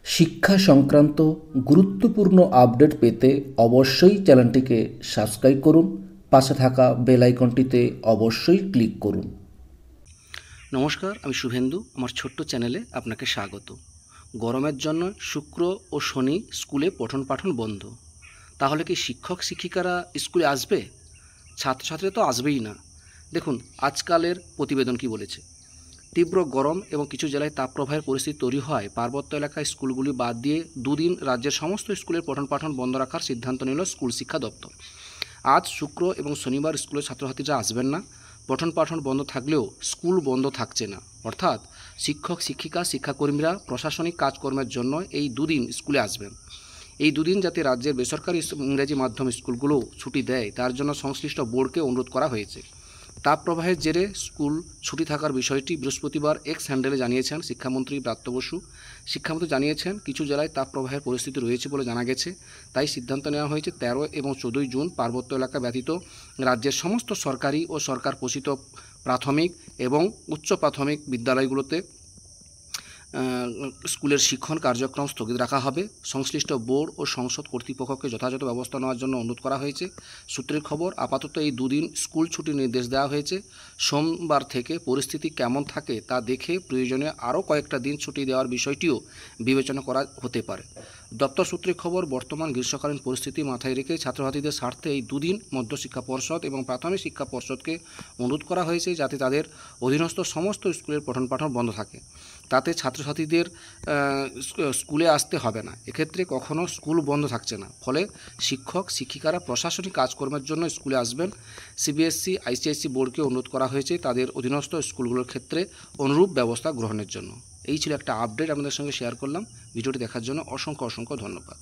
শিক্ষা সংক্রান্ত গুরুত্বপূর্ণ আপডেট পেতে অবশ্যই চ্যানেলটিকে সাবস্ক্রাইব করুন। পাশে থাকা বেল আইকনটিতে অবশ্যই ক্লিক করুন। নমস্কার, আমি শুভেন্দু। আমার ছোট্ট চ্যানেলে আপনাকে স্বাগত। গরমের জন্য শুক্র ও শনি স্কুলে পঠন পাঠন বন্ধ। তাহলে কি শিক্ষক শিক্ষিকারা স্কুলে আসবে? ছাত্রছাত্রীরা তো আসবেই না। দেখুন আজকালের প্রতিবেদন কি বলেছে। তীব্র গরম এবং কিছু জেলায় তাপপ্রবাহের পরিস্থিতি তৈরি হয় পার্বত্য এলাকায় স্কুলগুলি বাদ দিয়ে দুদিন রাজ্যের সমস্ত স্কুলের পঠন পাঠন বন্ধ রাখার সিদ্ধান্ত নিল স্কুল শিক্ষা দপ্তর। আজ শুক্র এবং শনিবার স্কুলের ছাত্রছাত্রীরা আসবেন না। পঠন পাঠন বন্ধ থাকলেও স্কুল বন্ধ থাকছে না, অর্থাৎ শিক্ষক শিক্ষিকা শিক্ষাকর্মীরা প্রশাসনিক কাজকর্মের জন্য এই দুদিন স্কুলে আসবেন। এই দুদিন যাতে রাজ্যের বেসরকারি ইংরেজি মাধ্যম স্কুলগুলো ছুটি দেয় তার জন্য সংশ্লিষ্ট বোর্ডকে অনুরোধ করা হয়েছে। তাপপ্রবাহের জেরে স্কুল ছুটি থাকার বিষয়টি বৃহস্পতিবার এক্স হ্যান্ডেলে জানিয়েছেন শিক্ষামন্ত্রী ব্রাত্য বসু। শিক্ষামন্ত্রী জানিয়েছেন, কিছু জেলায় তাপপ্রবাহের পরিস্থিতি রয়েছে বলে জানা গেছে, তাই সিদ্ধান্ত নেওয়া হয়েছে 13 এবং 14 জুন পার্বত্য এলাকা ব্যতীত রাজ্যের সমস্ত সরকারি ও সরকার পোষিত প্রাথমিক এবং উচ্চ প্রাথমিক বিদ্যালয়গুলোতে স্কুলের শিক্ষণ কার্যক্রম স্থগিত রাখা হবে। সংশ্লিষ্ট বোর্ড ও সংসদ কর্তৃপক্ষকে যথাযথ ব্যবস্থা নেওয়ার জন্য অনুরোধ করা হয়েছে। সূত্রের খবর, আপাতত এই দুদিন স্কুল ছুটির নির্দেশ দেওয়া হয়েছে। সোমবার থেকে পরিস্থিতি কেমন থাকে তা দেখে প্রয়োজনে আরও কয়েকটা দিন ছুটি দেওয়ার বিষয়টিও বিবেচনা করা হতে পারে। দপ্তর সূত্রে খবর, বর্তমান গ্রীষ্মকালীন পরিস্থিতি মাথায় রেখে ছাত্রছাত্রীদের স্বার্থে এই দুদিন মধ্যশিক্ষা পর্ষদ এবং প্রাথমিক শিক্ষা পর্ষদকে অনুরোধ করা হয়েছে যাতে তাদের অধীনস্থ সমস্ত স্কুলের পঠন পাঠন বন্ধ থাকে। তাতে ছাত্রছাত্রীদের স্কুলে আসতে হবে না। এক্ষেত্রে কখনো স্কুল বন্ধ থাকছে না, ফলে শিক্ষক শিক্ষিকারা প্রশাসনিক কাজকর্মের জন্য স্কুলে আসবেন। সিবিএসসি আইসিআইসি বোর্ডকে অনুরোধ করা হয়েছে তাদের অধীনস্থ স্কুলগুলোর ক্ষেত্রে অনুরূপ ব্যবস্থা গ্রহণের জন্য। এই ছিল একটা আপডেট আপনাদের সঙ্গে শেয়ার করলাম। ভিডিওটি দেখার জন্য অসংখ্য ধন্যবাদ।